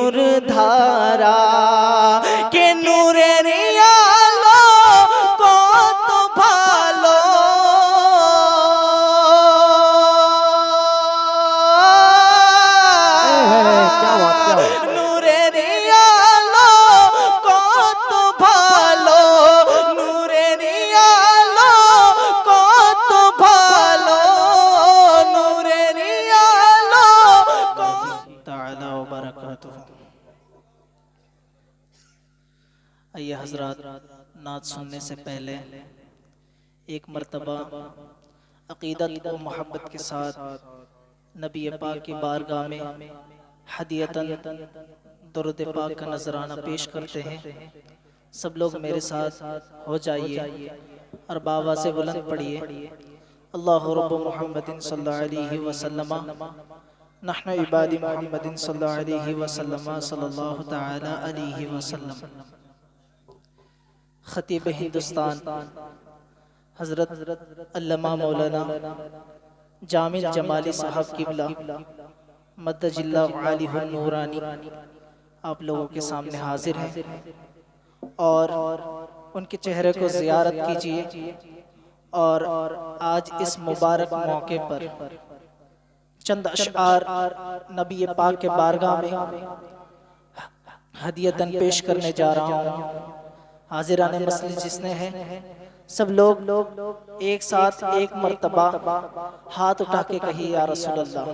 নূর ধারা কে নূরের আলো কত ভালো নূরের আলো কত ভালো নূরের আলো কত ভালো নূরের আলো ताला व बरकातुहू। आइए हजरात, नात सुनने से पहले एक मर्तबा अकीदत व मोहब्बत के साथ नबी पाक की बारगाह में हदियतन दुरूद पाक का नजराना पेश करते हैं। सब लोग मेरे साथ हो जाइए और बाबा से बुलंद पढ़िए, अल्लाहु रब्बु मुहम्मदिन सल्लल्लाहु अलैहि वसल्लम नहनु इबादी मुहम्मदिन सल्लल्लाहु अलैहि वसल्लम सल्लल्लाहु तआला अलैहि वसल्लम। खतीब हिंदुस्तान हजरत अल्लामा मौलाना जामिल जमाली साहब किबला मद्दजिल्लाहु आलिहुन नूरानी आप लोगों के सामने हाजिर हैं और उनके चेहरे को ज़ियारत कीजिए। और आज इस मुबारक मौके पर चंद अशआर नबी पाक के बारगाह में हदियतन पेश करने जा रहा हूँ। हाजिराने मस्जिद जिसने है सब लोग एक साथ एक मर्तबा हाथ उठा के कहिए या रसूल अल्लाह।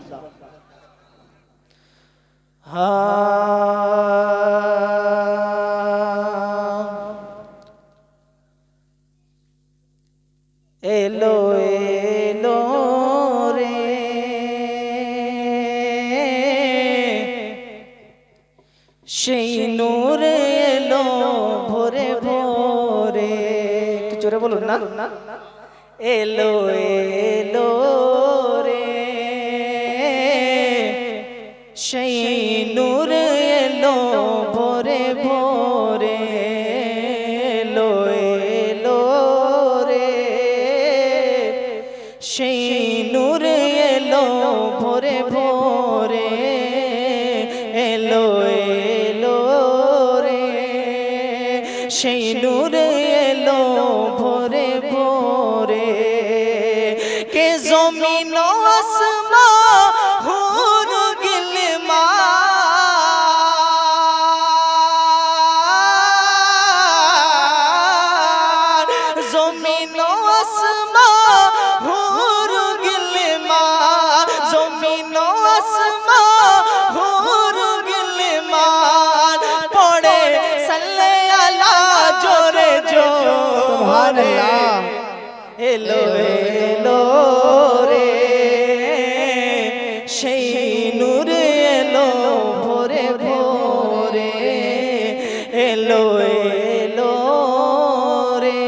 एलो एलो रे সেই নূর এলো ভোরে ভোরে, একটু জোরে বলুন না, এলো এলো রে সেই নূর এলো ভোরে ভোরে, এলো এলো রে সেই নূর এলো ভোরে ভোরে, এলো সেই নূর এলো ভোরে ভোরে কে জমিন আসমান হুর গিলমান, জমিন আসমান হুর গিলমান, জমিন আসমান হুর গিলমান পড়ে সাল্লে জোরে জোরে এলো এলো রে সেই নূর এলো ভোরে ভোরে, এলো এলো রে।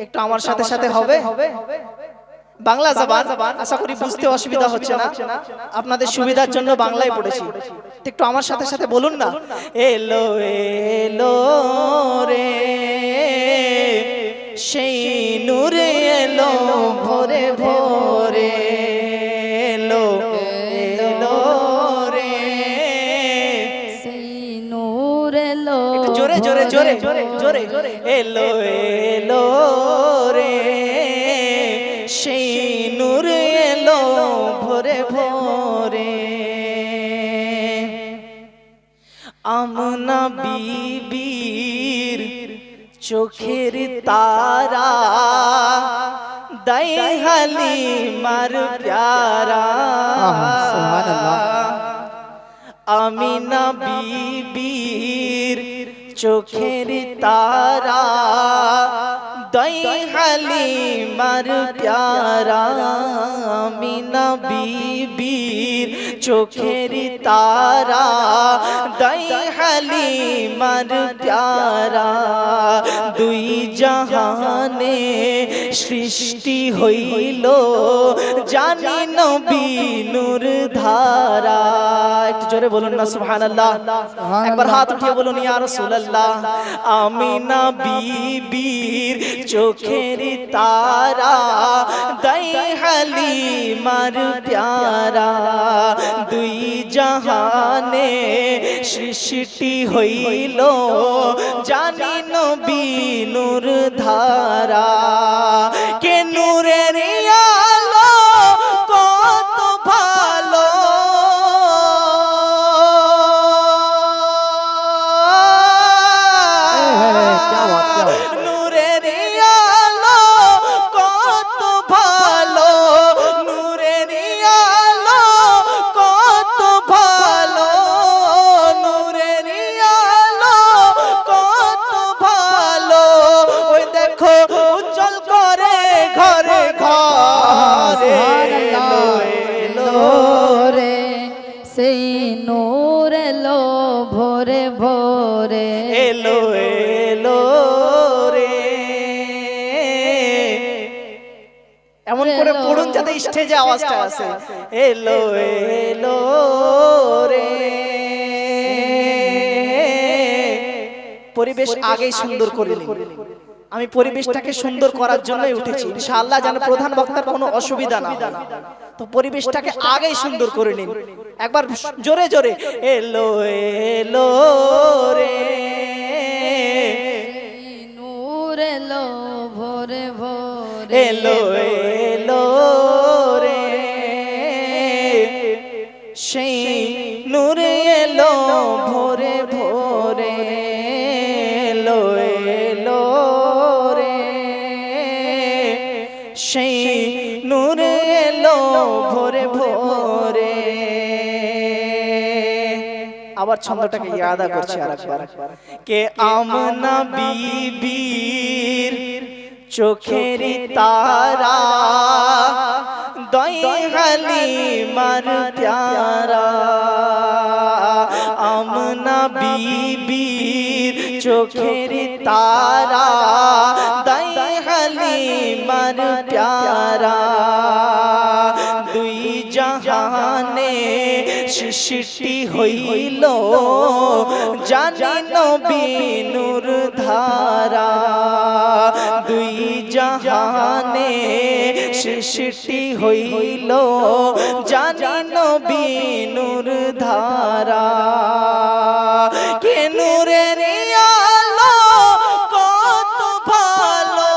একটু আমার সাথে সাথে হবে বাংলা জবান, আশা করি বুঝতে অসুবিধা হচ্ছে না, আপনাদের সুবিধার জন্য বাংলায় পড়েছি। একটু আমার সাথে সাথে বলুন না, এলো এলো রে সেই নূর এলো ভোরে ভোরে, এলো এলো রে সেই নূর এলো জোরে জোরে জোরে জোরে, এলো এলো রে সেই নূর এলো ভোরে ভোরে। আমনা বিবির চোখের তারা দাই হালিমার প্যারা, আমিনা বিবির চোখের তারা দাই হালিমার প্যারা, আমিনা বিবির চোখের তারা দাই হালিমার প্যারা, দুই জাহানে সৃষ্টি হইল জানি নবী নূর ধারা। একটু জোরে বলুন না সুবহানাল্লাহ, একবার হাত উঠিয়ে বলুন ইয়া রাসূলুল্লাহ। আমিনা বিবির চোখের তারা দাই হালিমার প্যারা, দুই জাহানে সৃষ্টি হইল জানি নবী নূর ধারা কে নূরের আলো কত ভালো নূরের আলো কত ভালো নূরের আলো কত ভালো নূরের আলো কত ভালো ওই দেখো উজ্জ্বল করে ঘরে ঘরে এলো এলো রে সেই নূর এলো ভোরে ভোরে এলো এলো রে এমন করে পড়ুন যাতে স্টেজে আওয়াজটা আসে এলো এলো রে পরিবেশ আগেই সুন্দর করে নিন আমি পরিবেশটাকে সুন্দর করার জন্যই উঠেছি ইনশাআল্লাহ যেন প্রধান বক্তার কোনো অসুবিধা না হয় তো পরিবেশটাকে আগেই সুন্দর করে নিন একবার জোরে জোরে এলো এলো রে নূর এলো ভোরে ভোরে এলো এলো রে সেই নূরে এলো ভোরে ভোরে এলো এলো রে সেই নূরে এলো ভোরে ভোরে আবার ছন্দটাকে ইয়াদা করছি আরেকবার কে আমনা বিবির চোখের তারা দই হালিমার প্যারা আমনা বিবির চোখের তারা দই হালিমার প্যারা দুই জাহানে সৃষ্টি হইল জানি নবী নূর ধারা দুই জাহানে সৃষ্টি হইল জানি নবী নূর ধারা কে নূরের আলো কত ভালো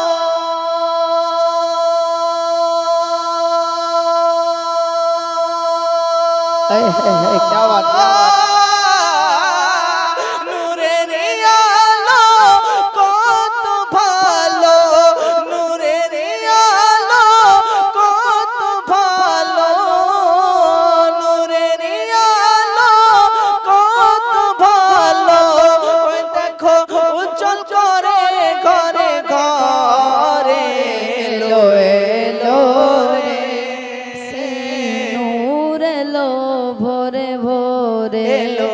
क्या बात है নূরের আলো কত ভালো নূরের আলো কত ভালো নূরের আলো কত ভালো ওই দেখো উজ্জ্বল করে ঘরে ঘরে এলো এলো রে সেই নূর এলো ভোরে ভোরে এলো